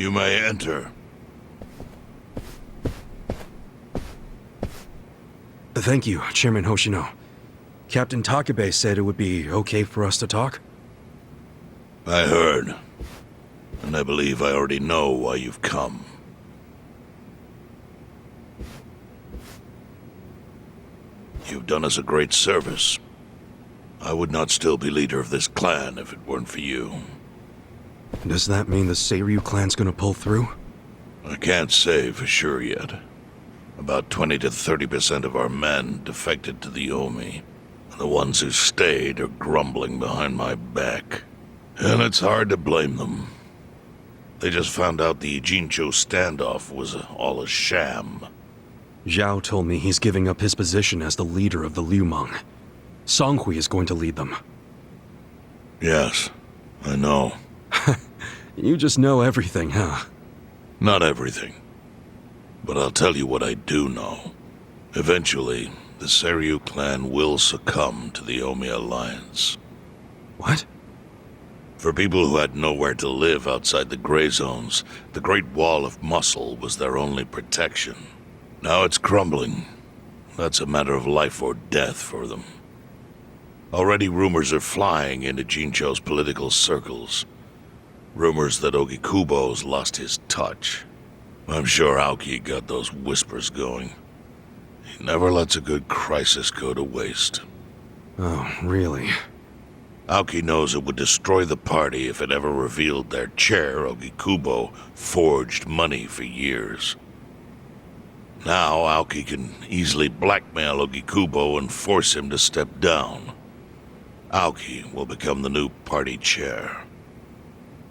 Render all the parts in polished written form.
You may enter. Thank you, Chairman Hoshino. Captain Takabe said it would be okay for us to talk? I heard. And I believe I already know why you've come. You've done us a great service. I would not still be leader of this clan if it weren't for you. Does that mean the Seiryu clan's gonna pull through? I can't say for sure yet. About 20 to 30% of our men defected to the Omi. The ones who stayed are grumbling behind my back. And it's hard to blame them. They just found out the Jincho standoff was all a sham. Zhao told me he's giving up his position as the leader of the Liumang. Songhui is going to lead them. Yes, I know. You just know everything, huh? Not everything. But I'll tell you what I do know. Eventually, the Seiryu clan will succumb to the Omi Alliance. What? For people who had nowhere to live outside the gray zones, the Great Wall of Muscle was their only protection. Now it's crumbling. That's a matter of life or death for them. Already rumors are flying into Jincho's political circles. Rumors that Ogikubo's lost his touch. I'm sure Aoki got those whispers going. He never lets a good crisis go to waste. Oh, really? Aoki knows it would destroy the party if it ever revealed their chair, Ogikubo, forged money for years. Now Aoki can easily blackmail Ogikubo and force him to step down. Aoki will become the new party chair.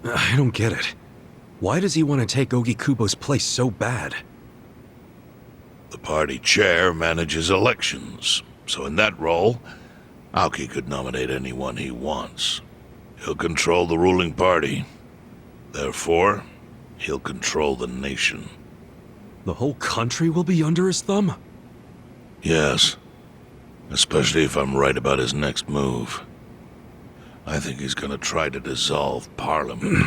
I don't get it. Why does he want to take Ogikubo's place so bad? The party chair manages elections, so in that role, Aoki could nominate anyone he wants. He'll control the ruling party. Therefore, he'll control the nation. The whole country will be under his thumb? Yes. Especially if I'm right about his next move. I think he's gonna try to dissolve Parliament.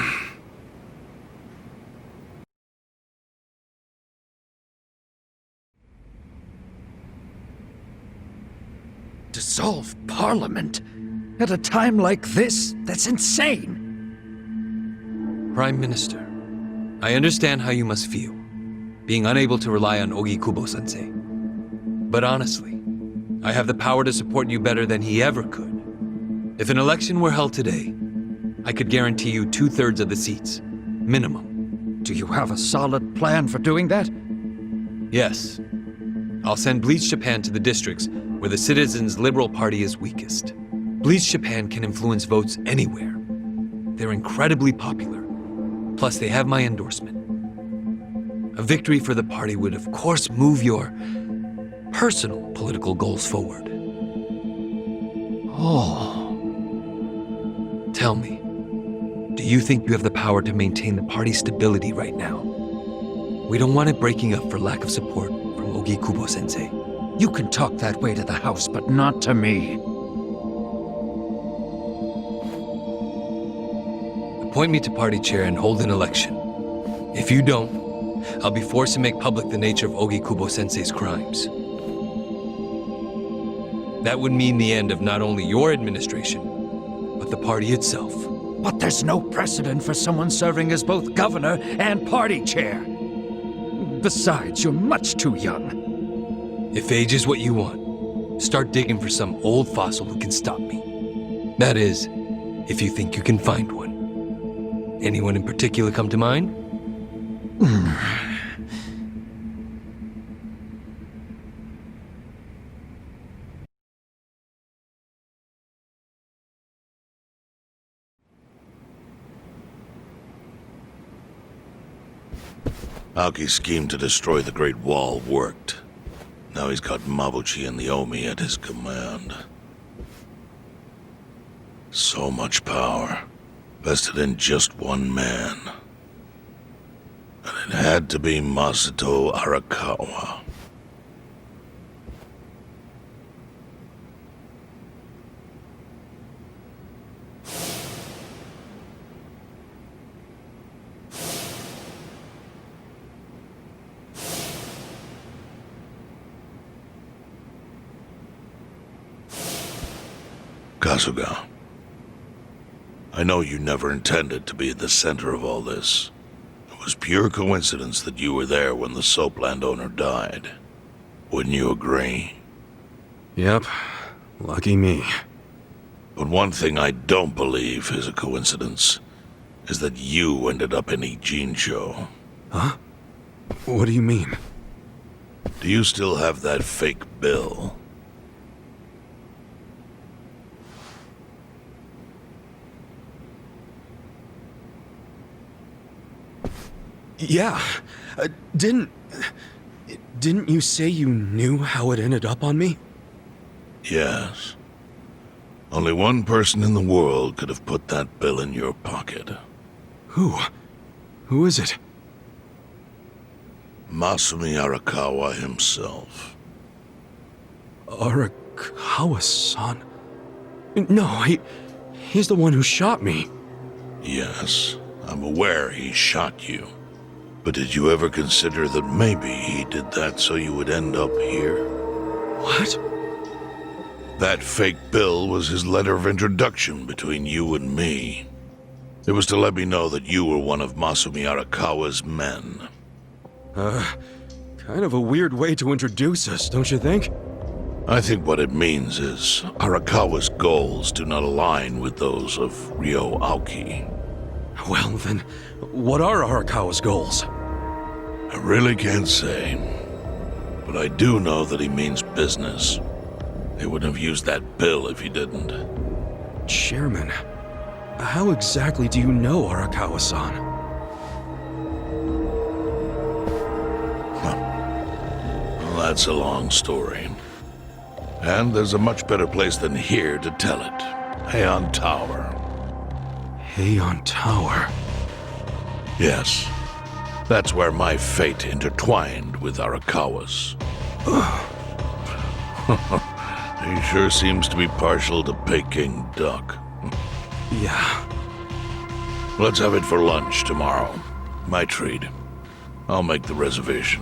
Dissolve Parliament? At a time like this? That's insane! Prime Minister, I understand how you must feel, being unable to rely on Ogikubo-sensei. But honestly, I have the power to support you better than he ever could. If an election were held today, I could guarantee you 2/3 of the seats, minimum. Do you have a solid plan for doing that? Yes. I'll send Bleach Japan to the districts where the citizens' Liberal Party is weakest. Bleach Japan can influence votes anywhere. They're incredibly popular. Plus, they have my endorsement. A victory for the party would, of course, move your personal political goals forward. Oh. Tell me, do you think you have the power to maintain the party's stability right now? We don't want it breaking up for lack of support from Ogikubo-sensei. You can talk that way to the house, but not to me. Appoint me to party chair and hold an election. If you don't, I'll be forced to make public the nature of Ogikubo-sensei's crimes. That would mean the end of not only your administration, but the party itself. But there's no precedent for someone serving as both governor and party chair. Besides, you're much too young. If age is what you want, start digging for some old fossil who can stop me. That is, if you think you can find one. Anyone in particular come to mind? Aoki's scheme to destroy the Great Wall worked. Now he's got Mabuchi and the Omi at his command. So much power, vested in just one man. And it had to be Masato Arakawa. Kasuga, I know you never intended to be at the center of all this. It was pure coincidence that you were there when the soap landowner died. Wouldn't you agree? Yep. Lucky me. But one thing I don't believe is a coincidence is that you ended up in Ijincho. Huh? What do you mean? Do you still have that fake bill? Yeah. Didn't you say you knew how it ended up on me? Yes. Only one person in the world could have put that bill in your pocket. Who? Who is it? Masumi Arakawa himself. Arakawa-san? No, he's the one who shot me. Yes, I'm aware he shot you. But did you ever consider that maybe he did that so you would end up here? What? That fake bill was his letter of introduction between you and me. It was to let me know that you were one of Masumi Arakawa's men. Kind of a weird way to introduce us, don't you think? I think what it means is Arakawa's goals do not align with those of Ryo Aoki. Well, then, what are Arakawa's goals? I really can't say. But I do know that he means business. He wouldn't have used that bill if he didn't. Chairman, how exactly do you know Arakawa-san? Well, that's a long story. And there's a much better place than here to tell it. Heian Tower. Heian Tower. Yes. That's where my fate intertwined with Arakawa's. He sure seems to be partial to Peking duck. Yeah. Let's have it for lunch tomorrow. My treat. I'll make the reservation.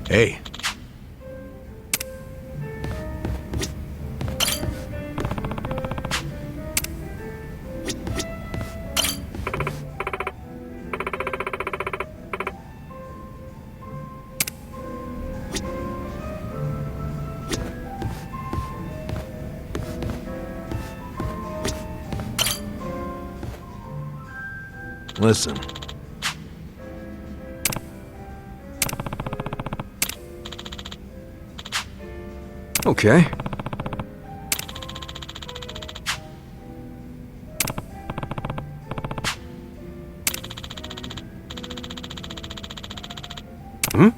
Hey. Listen. Okay. Hmm?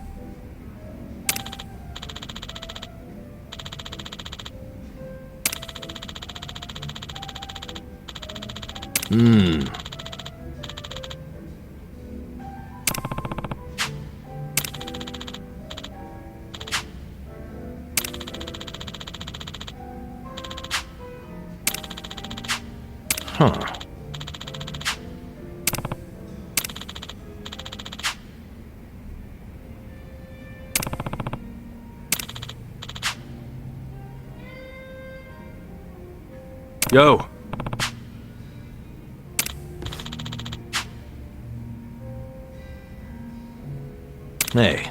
Huh. Yo. Hey.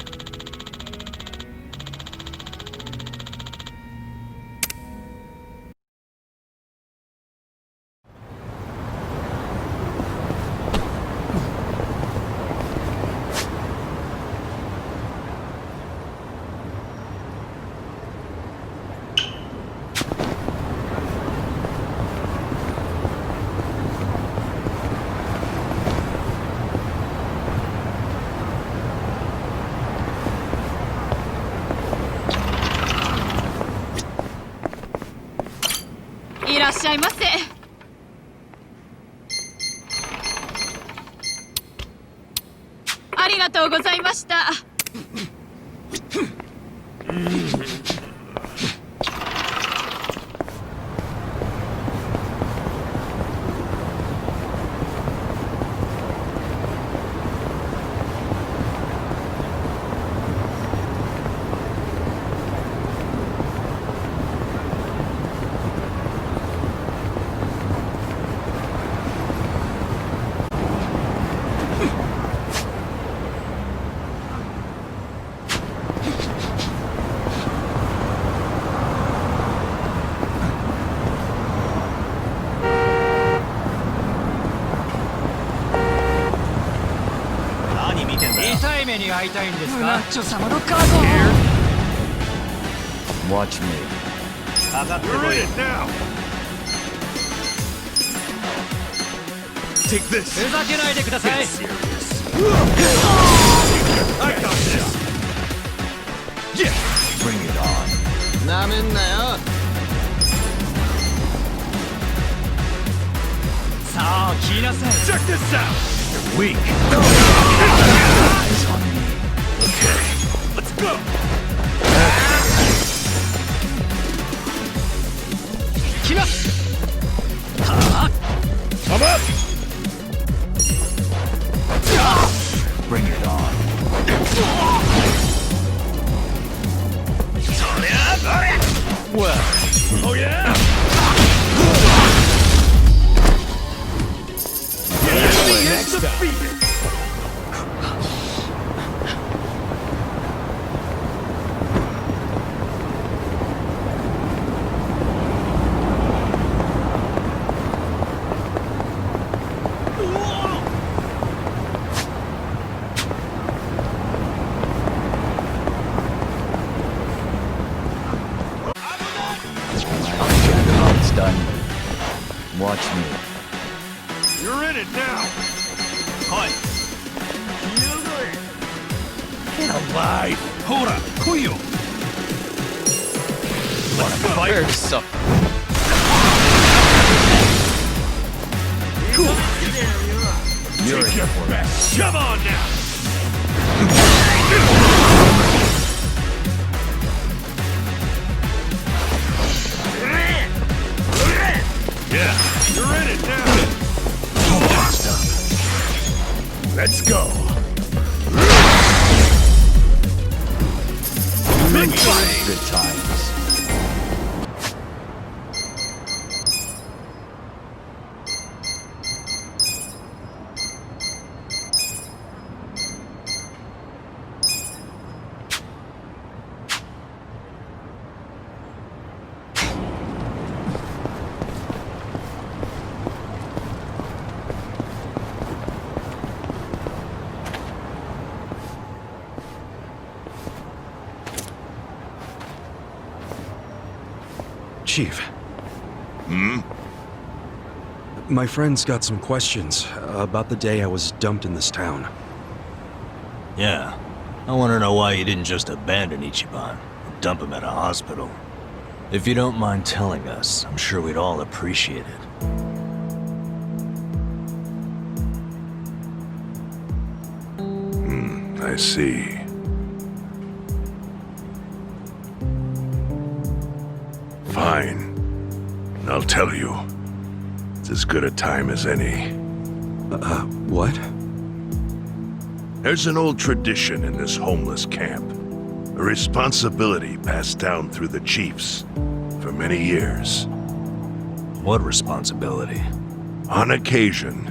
いらっしゃいませ。ありがとうございました。痛い目に遭いたいんですか？ナッチョ様のカード。 Watch me. You're in it now. Take this. ふざけないでください。 I got this. Yeah. Bring it on. なめんなよ。さあ来なさい。 Check this out. You're weak. Eyes on me. Okay. Let's go. 来ます。 I'm up. Bring it on. Well. Oh yeah. Next defeated. It's done. Watch me. You're in it now. Get alive. Hold up. Kuyo. Let's go. Fire suck. Cool. You're Take in your for it. best. Come on now. Yeah, you're in it now. Let's go. Big fight. Good times. Chief. My friend's got some questions about the day I was dumped in this town. Yeah. I want to know why you didn't just abandon Ichiban, or dump him at a hospital. If you don't mind telling us, I'm sure we'd all appreciate it. I see. Fine. I'll tell you. It's as good a time as any. What? There's an old tradition in this homeless camp. A responsibility passed down through the chiefs for many years. What responsibility? On occasion,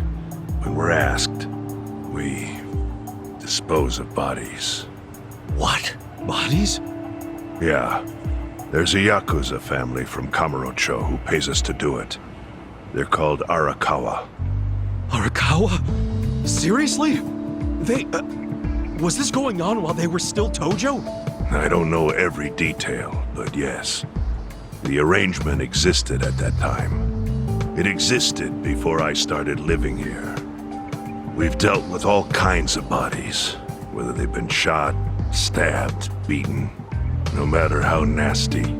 when we're asked, we dispose of bodies. What? Bodies? Yeah. There's a Yakuza family from Kamurocho who pays us to do it. They're called Arakawa. Arakawa? Seriously? They, was this going on while they were still Tojo? I don't know every detail, but yes. The arrangement existed at that time. It existed before I started living here. We've dealt with all kinds of bodies, whether they've been shot, stabbed, beaten, no matter how nasty.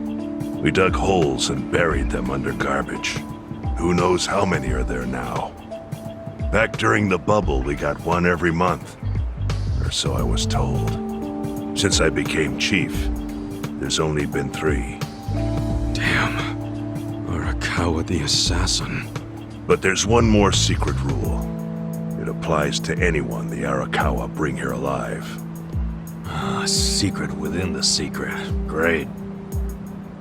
We dug holes and buried them under garbage. Who knows how many are there now? Back during the bubble, we got one every month. Or so I was told. Since I became chief, there's only been 3. Damn. Arakawa the assassin. But there's one more secret rule. It applies to anyone the Arakawa bring here alive. A secret within the secret. Great.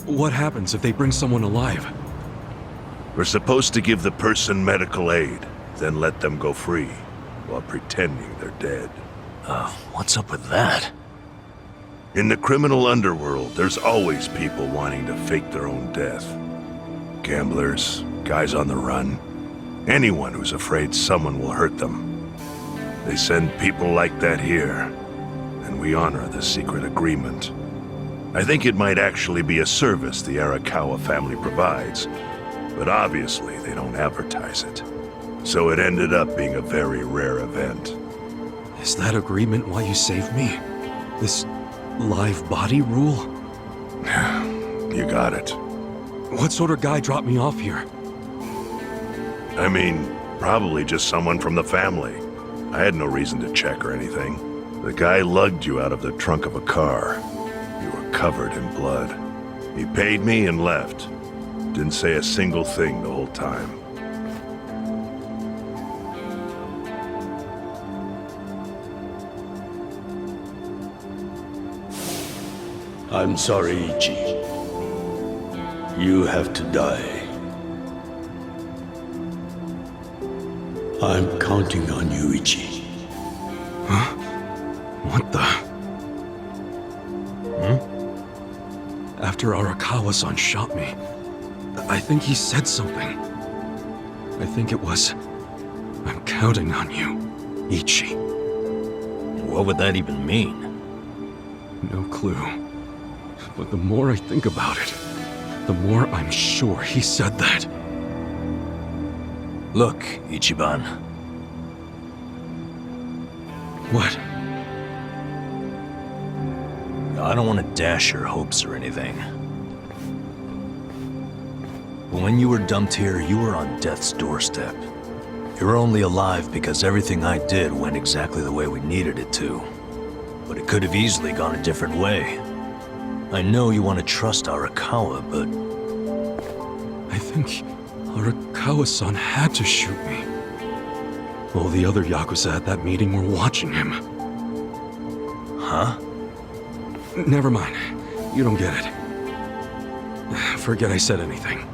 What happens if they bring someone alive? We're supposed to give the person medical aid, then let them go free, while pretending they're dead. What's up with that? In the criminal underworld, there's always people wanting to fake their own death. Gamblers, guys on the run, anyone who's afraid someone will hurt them. They send people like that here, and we honor the secret agreement. I think it might actually be a service the Arakawa family provides, but obviously they don't advertise it. So it ended up being a very rare event. Is that agreement why you saved me? This live body rule? You got it. What sort of guy dropped me off here? I mean, probably just someone from the family. I had no reason to check or anything. The guy lugged you out of the trunk of a car. You were covered in blood. He paid me and left. Didn't say a single thing the whole time. I'm sorry, Ichi. You have to die. I'm counting on you, Ichi. Huh? What the? After Arakawa-san shot me, I think he said something. I think it was, I'm counting on you, Ichi. What would that even mean? No clue. But the more I think about it, the more I'm sure he said that. Look, Ichiban. What? I don't want to dash your hopes or anything. But when you were dumped here, you were on death's doorstep. You were only alive because everything I did went exactly the way we needed it to. But it could have easily gone a different way. I know you want to trust Arakawa, but... I think Arakawa-san had to shoot me. All the other Yakuza at that meeting were watching him. Huh? Never mind. You don't get it. Forget I said anything.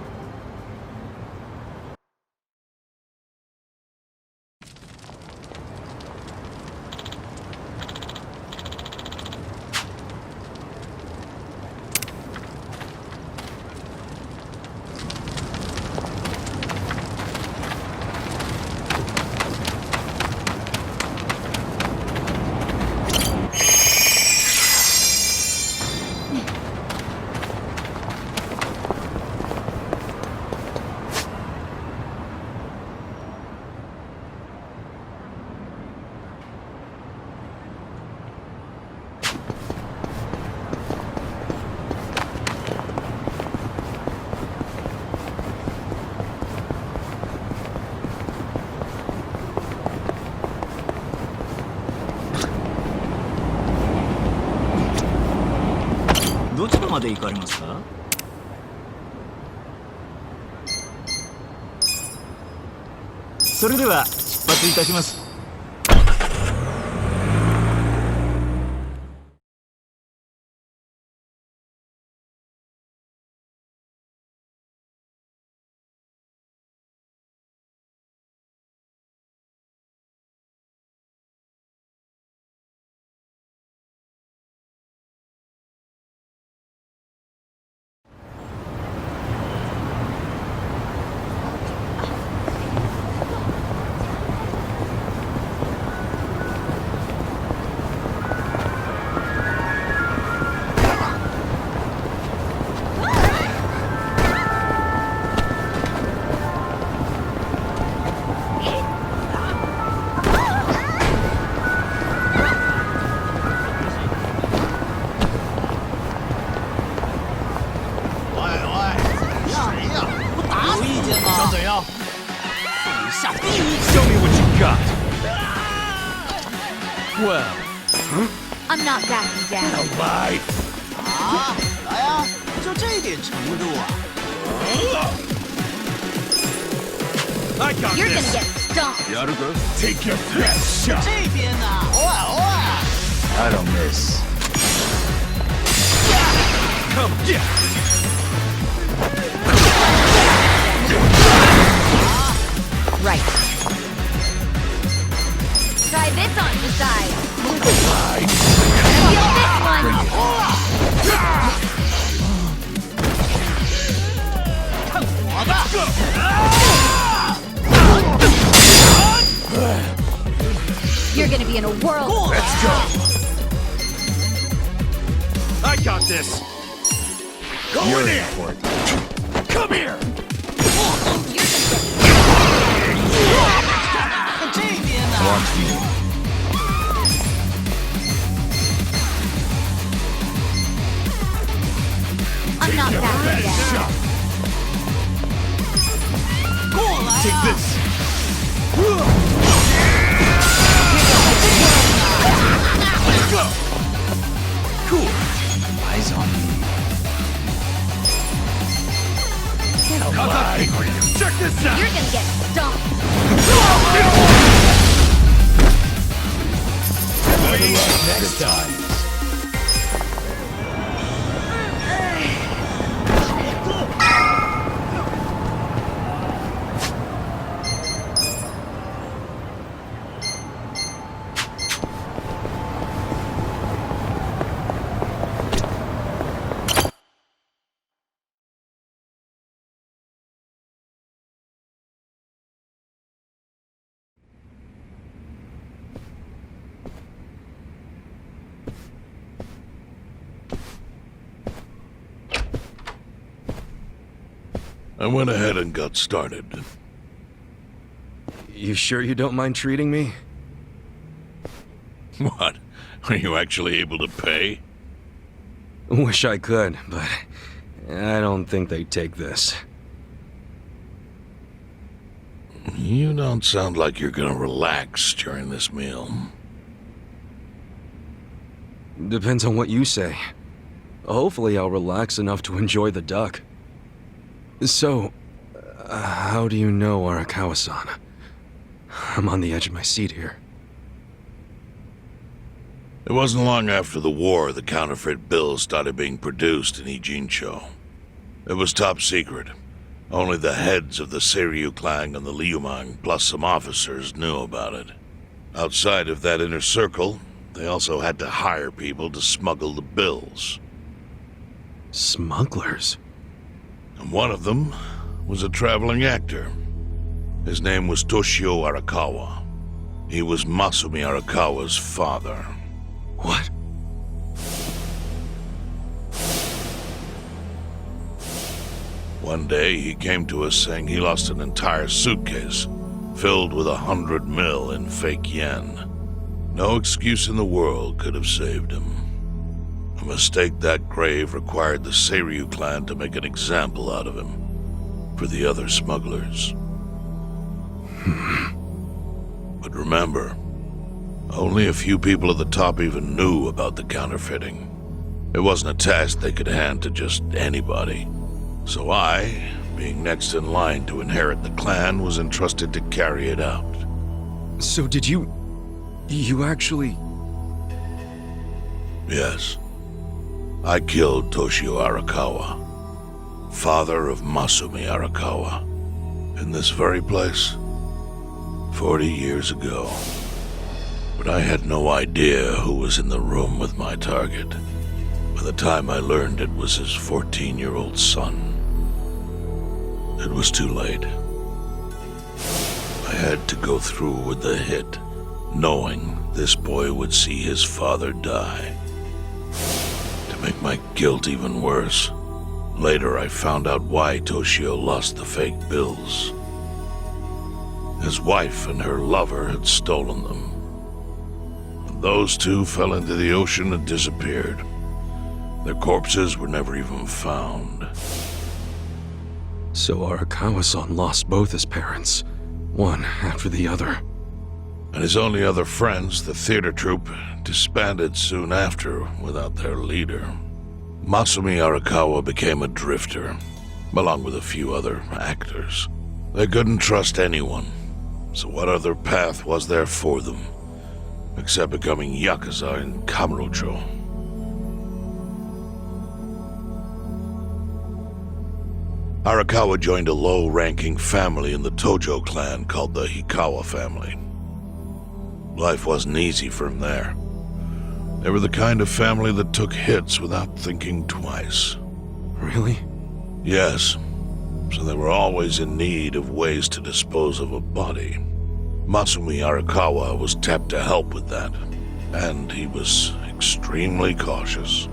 Show me what you got. Well, I'm not backing down. Alive! 啊，来啊，就这点程度啊！ I got You're gonna this. get stomped. Take your best shot! 这边呢，偶尔偶尔。I don't miss. Come get. Right. Try this on the side. Feel this one. You're gonna be in a whirl. Let's go. I got this. Go in there. Come here. 这边呢？ Watch me. I'm not backing down. Take this. Let's go. Cool. Eyes on me. Check this out. You're gonna get stomped. Next time. I went ahead and got started. You sure you don't mind treating me? What? Are you actually able to pay? Wish I could, but I don't think they'd take this. You don't sound like you're gonna relax during this meal. Depends on what you say. Hopefully I'll relax enough to enjoy the duck. So, how do you know Arakawa-san? I'm on the edge of my seat here. It wasn't long after the war the counterfeit bills started being produced in Ijincho. It was top secret. Only the heads of the Seiryu clan and the Liumang, plus some officers, knew about it. Outside of that inner circle, they also had to hire people to smuggle the bills. Smugglers? And one of them was a traveling actor. His name was Toshio Arakawa. He was Masumi Arakawa's father. What? One day, he came to us saying he lost an entire suitcase filled with 100 mil in fake yen. No excuse in the world could have saved him. A mistake that grave required the Seiryu clan to make an example out of him for the other smugglers. But remember, only a few people at the top even knew about the counterfeiting. It wasn't a task they could hand to just anybody. So I, being next in line to inherit the clan, was entrusted to carry it out. So did you actually... Yes. I killed Toshio Arakawa, father of Masumi Arakawa, in this very place, 40 years ago. But I had no idea who was in the room with my target. By the time I learned it was his 14-year-old son, it was too late. I had to go through with the hit, knowing this boy would see his father die. To make my guilt even worse, later I found out why Toshio lost the fake bills. His wife and her lover had stolen them. And those two fell into the ocean and disappeared. Their corpses were never even found. So Arakawa-san lost both his parents, one after the other. And his only other friends, the theater troupe, disbanded soon after without their leader. Masumi Arakawa became a drifter, along with a few other actors. They couldn't trust anyone, so what other path was there for them, except becoming Yakuza in Kamurocho? Arakawa joined a low-ranking family in the Tojo clan called the Hikawa family. Life wasn't easy for him there. They were the kind of family that took hits without thinking twice. Really? Yes, so they were always in need of ways to dispose of a body. Masumi Arakawa was tapped to help with that, and he was extremely cautious.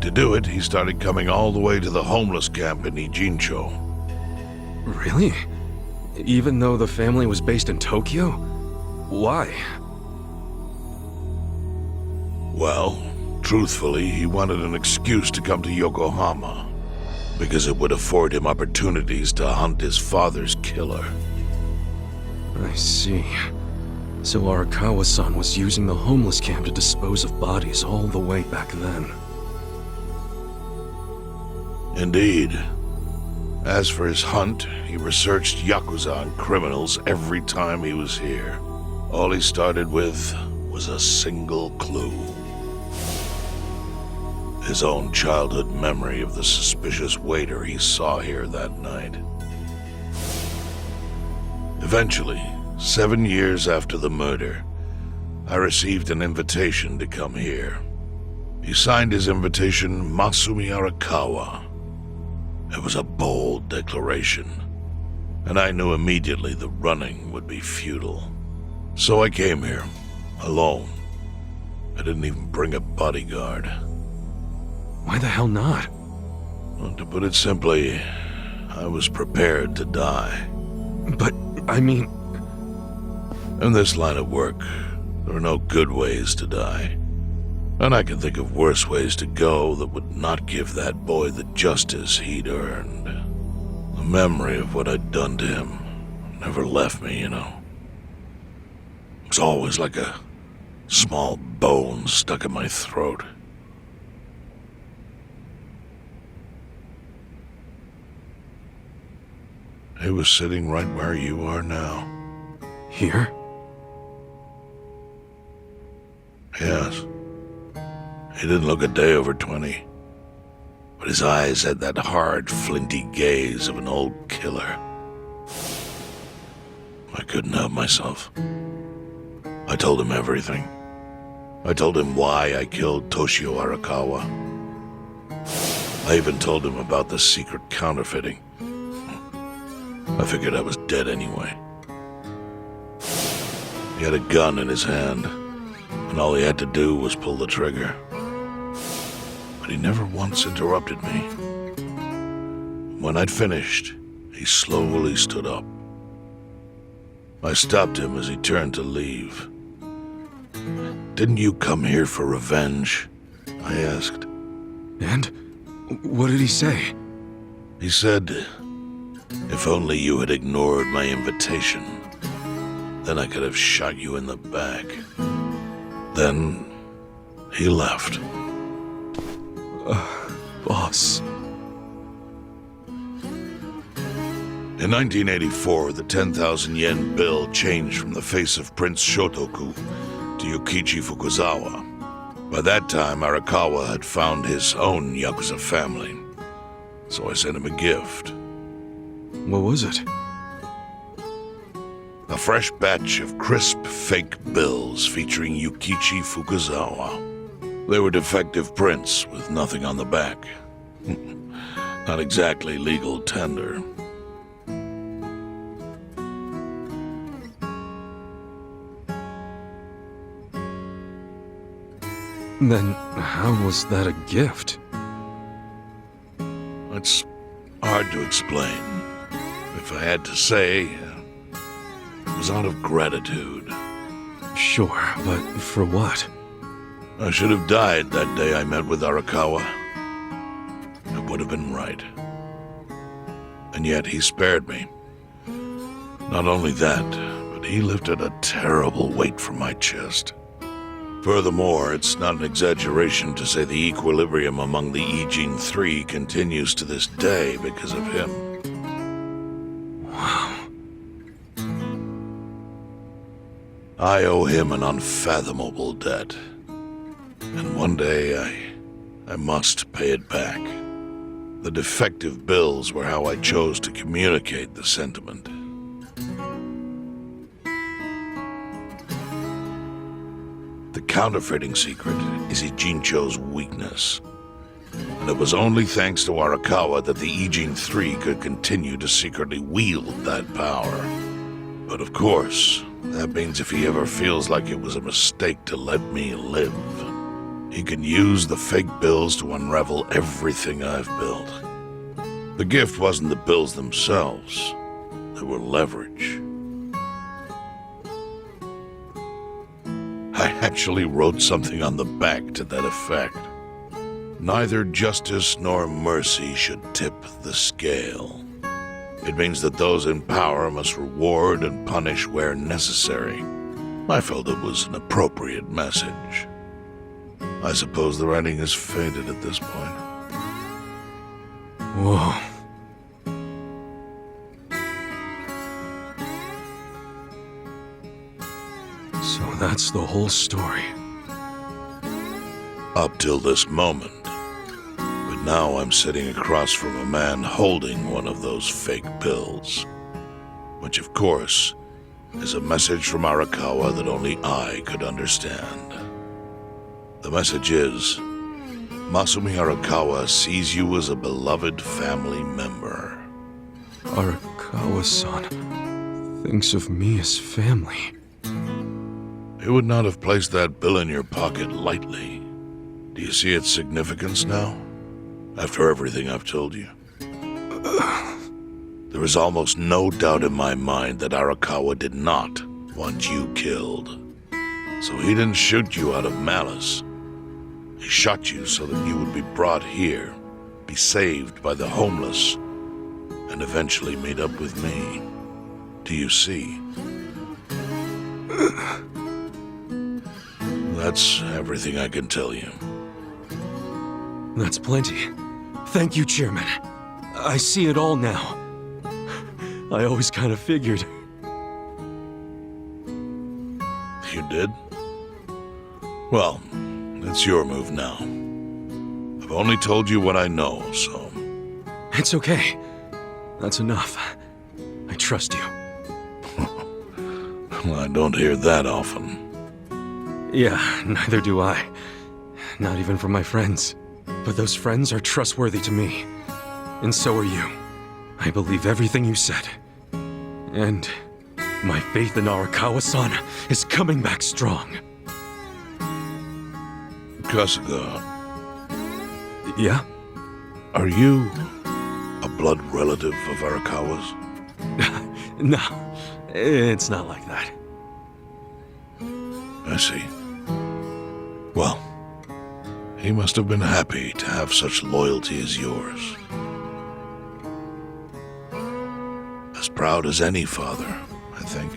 To do it, he started coming all the way to the homeless camp in Ijincho. Really? Even though the family was based in Tokyo? Why? Well, truthfully, he wanted an excuse to come to Yokohama, because it would afford him opportunities to hunt his father's killer. I see. So Arakawa-san was using the homeless camp to dispose of bodies all the way back then. Indeed. As for his hunt, he researched Yakuza and criminals every time he was here. All he started with was a single clue. His own childhood memory of the suspicious waiter he saw here that night. Eventually, 7 years after the murder, I received an invitation to come here. He signed his invitation Masumi Arakawa. It was a bold declaration, and I knew immediately the running would be futile. So I came here, alone. I didn't even bring a bodyguard. Why the hell not? Well, to put it simply, I was prepared to die. But, I mean... In this line of work, there are no good ways to die. And I can think of worse ways to go that would not give that boy the justice he'd earned. The memory of what I'd done to him never left me, you know. It was always like a small bone stuck in my throat. He was sitting right where you are now. Here? Yes. He didn't look a day over 20. But his eyes had that hard, flinty gaze of an old killer. I couldn't help myself. I told him everything. I told him why I killed Toshio Arakawa. I even told him about the secret counterfeiting. I figured I was dead anyway. He had a gun in his hand, and all he had to do was pull the trigger. But he never once interrupted me. When I'd finished, he slowly stood up. I stopped him as he turned to leave. "Didn't you come here for revenge?" I asked. And? What did he say? He said, "If only you had ignored my invitation, then I could have shot you in the back." Then he left. Boss. In 1984, the 10,000 yen bill changed from the face of Prince Shotoku to Yukichi Fukuzawa. By that time, Arakawa had found his own Yakuza family, so I sent him a gift. What was it? A fresh batch of crisp fake bills featuring Yukichi Fukuzawa. They were defective prints with nothing on the back. Not exactly legal tender. Then how was that a gift? It's hard to explain. If I had to say, it was out of gratitude. Sure, but for what? I should have died that day I met with Arakawa. It would have been right. And yet he spared me. Not only that, but he lifted a terrible weight from my chest. Furthermore, it's not an exaggeration to say the equilibrium among the Ijin Three continues to this day because of him. Wow. I owe him an unfathomable debt. And one day I must pay it back. The defective bills were how I chose to communicate the sentiment. The counterfeiting secret is Ijincho's weakness. And it was only thanks to Arakawa that the Ijin Three could continue to secretly wield that power. But of course, that means if he ever feels like it was a mistake to let me live, he can use the fake bills to unravel everything I've built. The gift wasn't the bills themselves. They were leverage. I actually wrote something on the back to that effect. Neither justice nor mercy should tip the scale. It means that those in power must reward and punish where necessary. I felt it was an appropriate message. I suppose the writing has faded at this point. Whoa. So that's the whole story. Up till this moment. But now I'm sitting across from a man holding one of those fake pills. Which, of course, is a message from Arakawa that only I could understand. The message is, Masumi Arakawa sees you as a beloved family member. Arakawa-san thinks of me as family. He would not have placed that bill in your pocket lightly. Do you see its significance now? After everything I've told you? There is almost no doubt in my mind that Arakawa did not want you killed. So he didn't shoot you out of malice. He shot you so that you would be brought here, be saved by the homeless, and eventually meet up with me. Do you see? That's everything I can tell you. That's plenty. Thank you, Chairman. I see it all now. I always kind of figured. You did? Well, it's your move now. I've only told you what I know, so... It's okay. That's enough. I trust you. Well, I don't hear that often. Yeah, neither do I. Not even from my friends. But those friends are trustworthy to me. And so are you. I believe everything you said. And my faith in Arakawa-san is coming back strong. Kasuga, Yeah? are you a blood relative of Arakawa's? No, it's not like that. I see. Well, he must have been happy to have such loyalty as yours. As proud as any father, I think.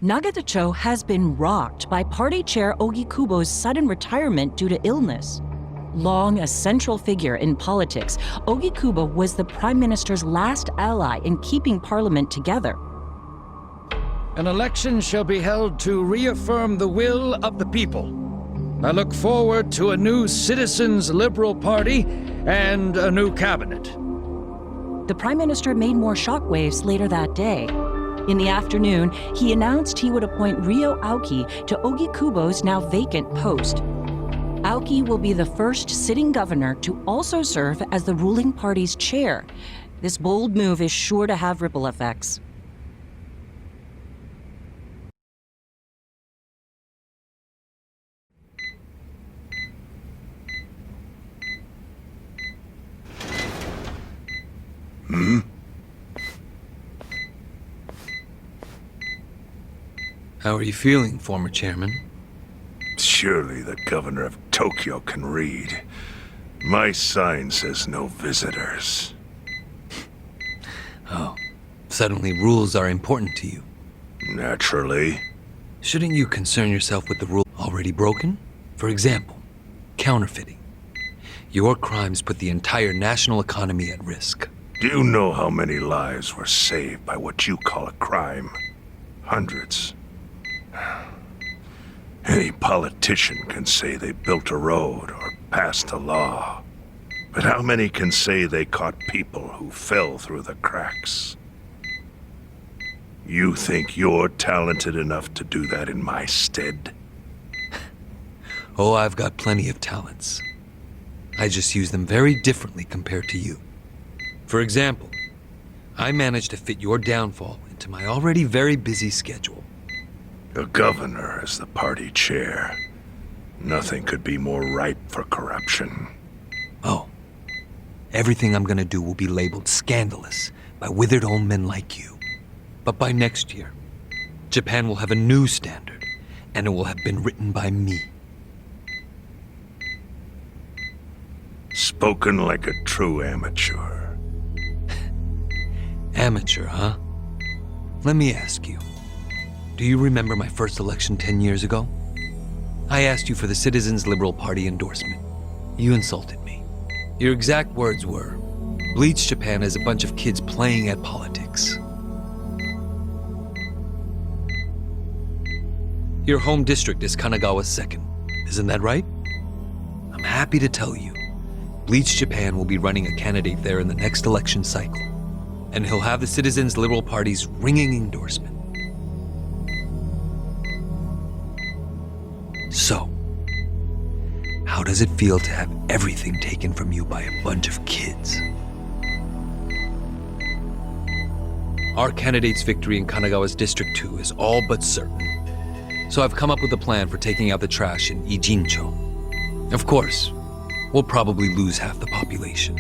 Nagatacho has been rocked by Party Chair Ogikubo's sudden retirement due to illness. Long a central figure in politics, Ogikubo was the Prime Minister's last ally in keeping Parliament together. An election shall be held to reaffirm the will of the people. I look forward to a new Citizens' Liberal Party and a new cabinet. The Prime Minister made more shockwaves later that day. In the afternoon, he announced he would appoint Ryo Aoki to Ogikubo's now vacant post. Aoki will be the first sitting governor to also serve as the ruling party's chair. This bold move is sure to have ripple effects. How are you feeling, former chairman? Surely the governor of Tokyo can read. My sign says no visitors. Oh, suddenly rules are important to you. Naturally. Shouldn't you concern yourself with the rule already broken? For example, counterfeiting. Your crimes put the entire national economy at risk. Do you know how many lives were saved by what you call a crime? Hundreds. Any politician can say they built a road or passed a law. But how many can say they caught people who fell through the cracks? You think you're talented enough to do that in my stead? Oh, I've got plenty of talents. I just use them very differently compared to you. For example, I managed to fit your downfall into my already very busy schedule. A governor as the party chair. Nothing could be more ripe for corruption. Oh, everything I'm gonna do will be labeled scandalous by withered old men like you. But by next year, Japan will have a new standard, and it will have been written by me. Spoken like a true amateur. Amateur, huh? Let me ask you. Do you remember my first election 10 years ago? I asked you for the Citizens Liberal Party endorsement. You insulted me. Your exact words were, "Bleach Japan is a bunch of kids playing at politics." Your home district is Kanagawa's second. Isn't that right? I'm happy to tell you, Bleach Japan will be running a candidate there in the next election cycle. And he'll have the Citizens Liberal Party's ringing endorsement. So, how does it feel to have everything taken from you by a bunch of kids? Our candidate's victory in Kanagawa's District 2 is all but certain. So I've come up with a plan for taking out the trash in Ijincho. Of course, we'll probably lose half the population.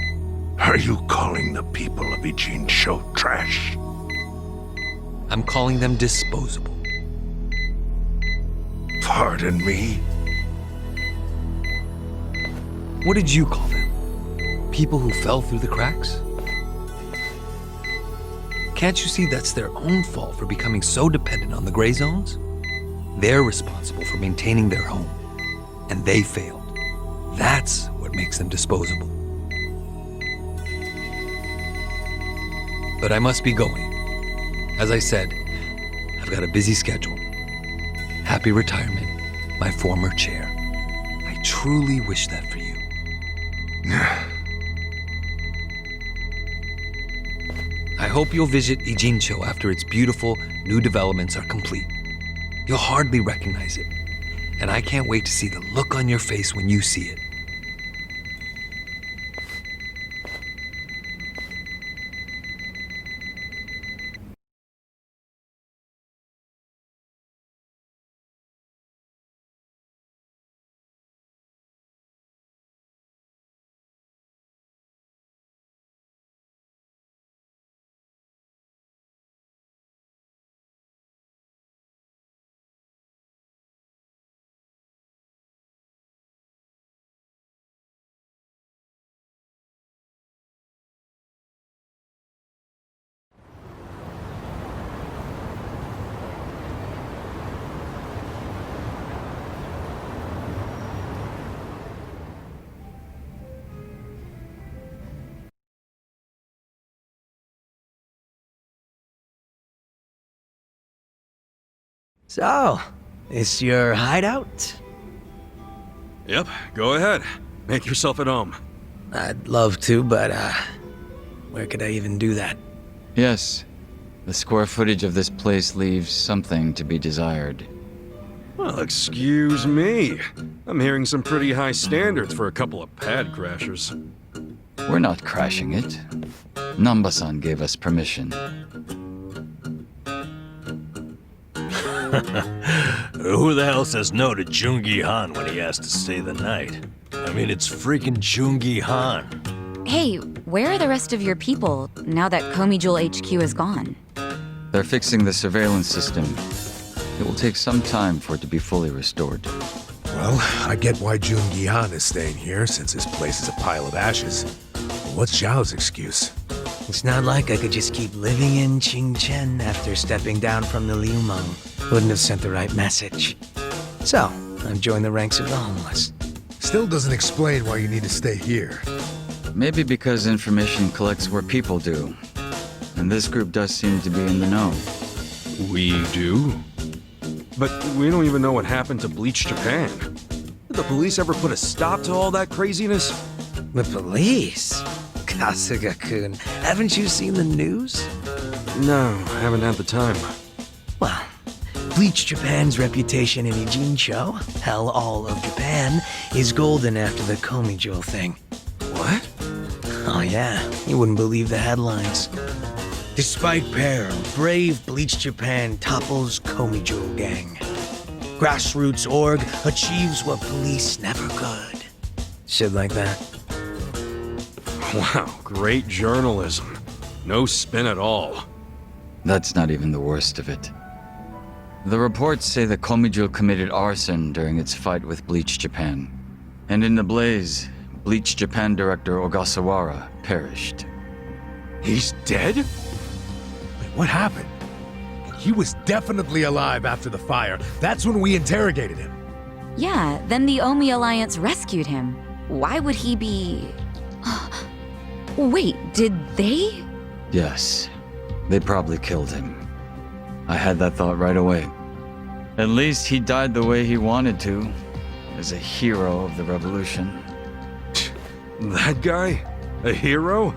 Are you calling the people of Ijincho trash? I'm calling them disposable. Pardon me? What did you call them? People who fell through the cracks? Can't you see that's their own fault for becoming so dependent on the gray zones? They're responsible for maintaining their home, and they failed. That's what makes them disposable. But I must be going. As I said, I've got a busy schedule. Happy retirement, my former chair. I truly wish that for you. I hope you'll visit Ijincho after its beautiful new developments are complete. You'll hardly recognize it, and I can't wait to see the look on your face when you see it. So, this your hideout? Yep, go ahead. Make yourself at home. I'd love to, but, where could I even do that? Yes. The square footage of this place leaves something to be desired. Well, excuse me. I'm hearing some pretty high standards for a couple of pad crashers. We're not crashing it. Namba-san gave us permission. Who the hell says no to Jungi Han when he asks to stay the night? I mean, it's freaking Jungi Han. Hey, where are the rest of your people now that Komijul HQ is gone? They're fixing the surveillance system. It will take some time for it to be fully restored. Well, I get why Jungi Han is staying here, since his place is a pile of ashes. But what's Zhao's excuse? It's not like I could just keep living in Qingchen after stepping down from the Liumeng. Wouldn't have sent the right message. So, I've joined the ranks of the homeless. Still doesn't explain why you need to stay here. Maybe because information collects where people do. And this group does seem to be in the know. We do? But we don't even know what happened to Bleach Japan. Did the police ever put a stop to all that craziness? The police? Kasuga-kun, haven't you seen the news? No, haven't had the time. Well, Bleach Japan's reputation in Ijincho, hell all of Japan, is golden after the Komijul thing. What? Oh yeah, you wouldn't believe the headlines. Despite peril, brave Bleach Japan topples Komijul gang. Grassroots org achieves what police never could. Shit like that. Wow, great journalism. No spin at all. That's not even the worst of it. The reports say that Komijul committed arson during its fight with Bleach Japan. And in the blaze, Bleach Japan director Ogasawara perished. He's dead? Wait, what happened? He was definitely alive after the fire. That's when we interrogated him. Yeah, then the Omi Alliance rescued him. Why would he be... Wait, did they? Yes, they probably killed him. I had that thought right away. At least he died the way he wanted to, as a hero of the revolution. That guy? A hero?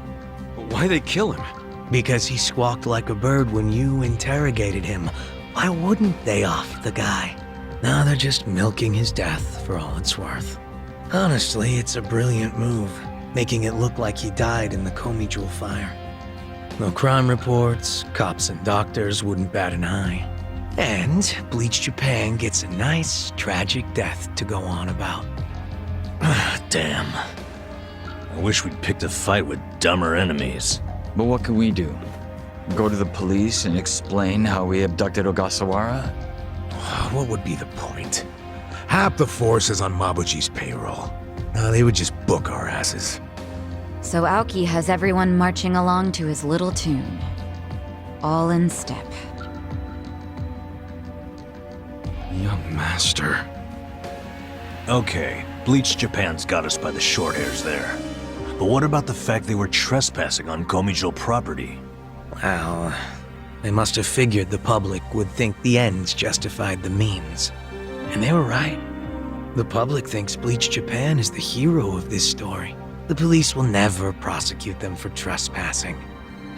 Why'd they kill him? Because he squawked like a bird when you interrogated him. Why wouldn't they off the guy? Now they're just milking his death for all it's worth. Honestly, it's a brilliant move, making it look like he died in the Komijul fire. No crime reports, cops and doctors wouldn't bat an eye. And Bleach Japan gets a nice, tragic death to go on about. Damn. I wish we'd picked a fight with dumber enemies. But what can we do? Go to the police and explain how we abducted Ogasawara? What would be the point? Half the force is on Mabuchi's payroll. No, they would just book our asses. So Aoki has everyone marching along to his little tune. All in step. Young master. Okay, Bleach Japan's got us by the short hairs there. But what about the fact they were trespassing on Komijul property? Well, they must have figured the public would think the ends justified the means. And they were right. The public thinks Bleach Japan is the hero of this story. The police will never prosecute them for trespassing.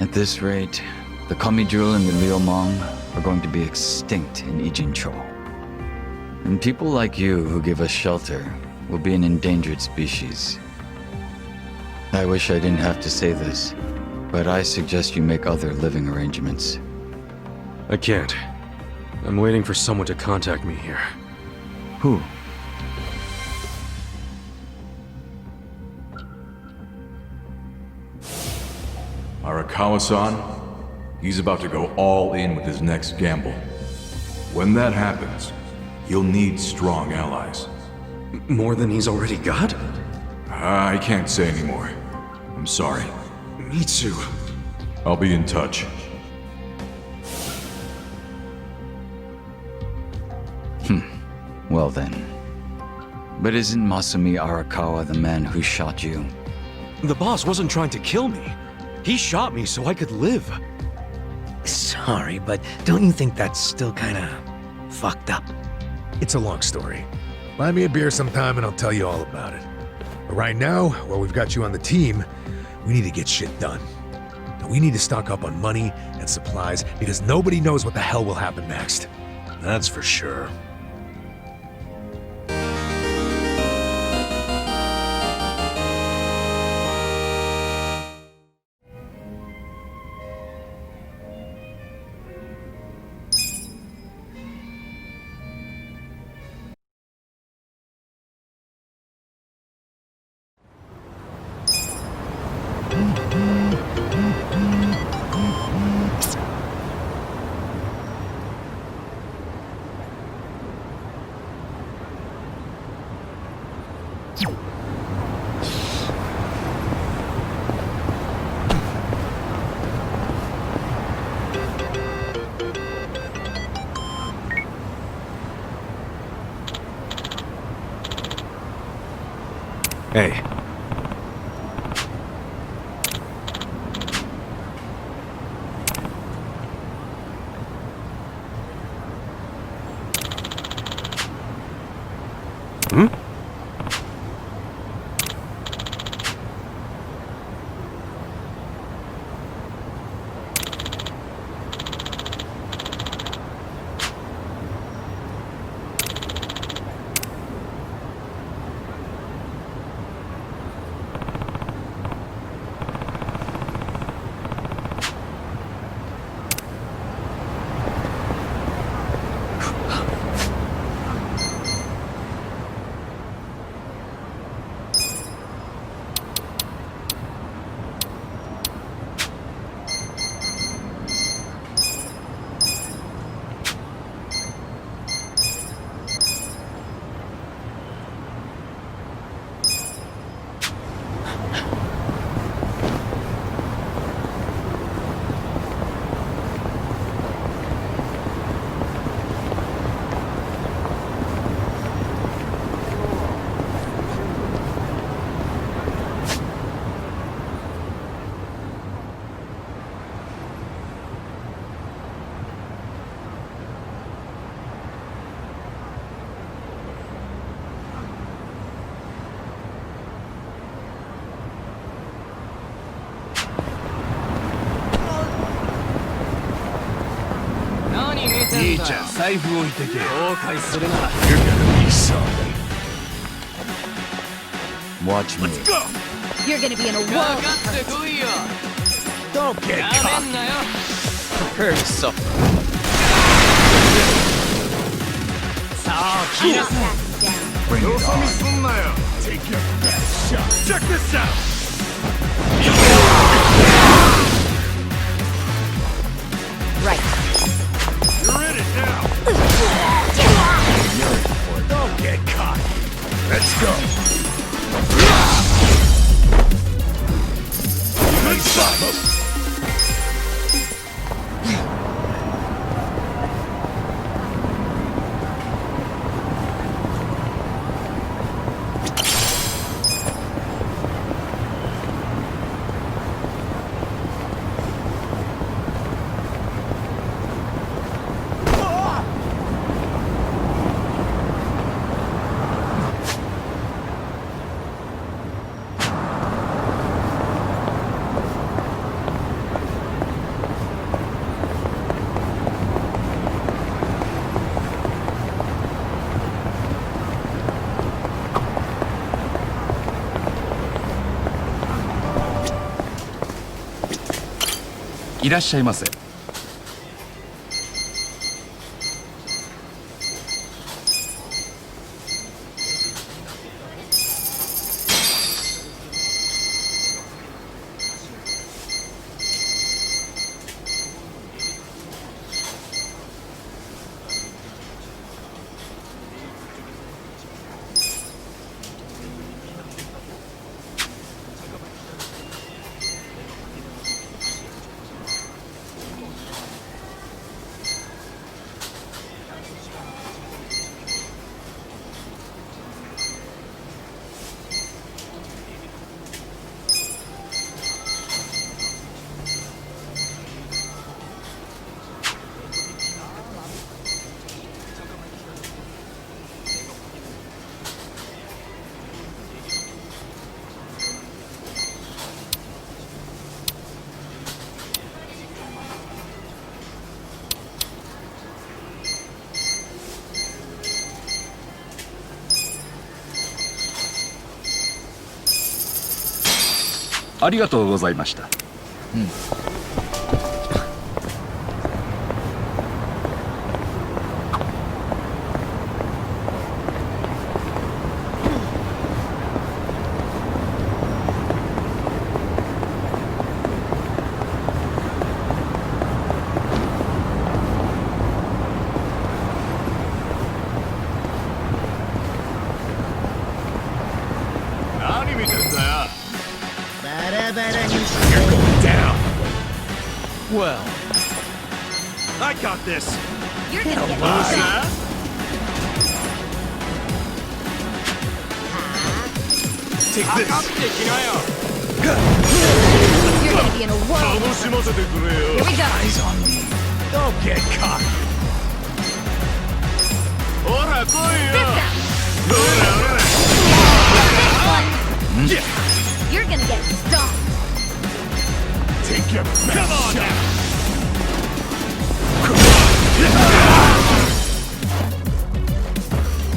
At this rate, the Komijul and the Liumeng are going to be extinct in Ijincho. And people like you who give us shelter will be an endangered species. I wish I didn't have to say this, but I suggest you make other living arrangements. I can't. I'm waiting for someone to contact me here. Who? Arakawa-san, he's about to go all in with his next gamble. When that happens, he'll need strong allies. More than he's already got? I can't say anymore. I'm sorry. Me too. I'll be in touch. Well then. But isn't Masumi Arakawa the man who shot you? The boss wasn't trying to kill me. He shot me so I could live. Sorry, but don't you think that's still kinda fucked up? It's a long story. Buy me a beer sometime and I'll tell you all about it. But right now, while we've got you on the team, we need to get shit done. And we need to stock up on money and supplies because nobody knows what the hell will happen next. That's for sure. Hey. Hmm? Watch me. You're gonna be in a world of hurt. Don't get caught. Prepare to suffer. Bring it on. Take your best shot. Check this out! Right. You're in it now! Don't get caught! Let's go! Good spot!いらっしゃいませ。ありがとうございました。何見てんだよ You're going down. Well, I got this. You're gonna get Take this. You're gonna be in a whirl. Here we go. Eyes on me. Don't get cocky. You're gonna get stomped. Take your best shot.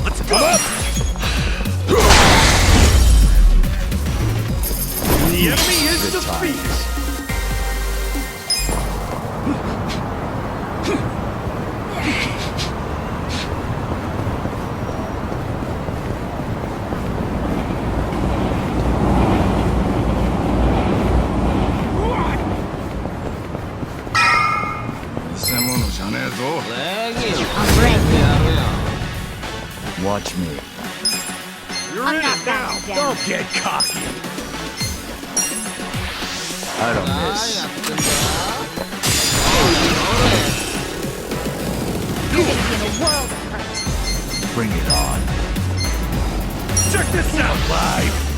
Let's go! The enemy is defeated! Watch me. You're in it now! Don't get cocky. I don't miss. You're gonna be in a world of hurt. Bring it on. Check this out, live!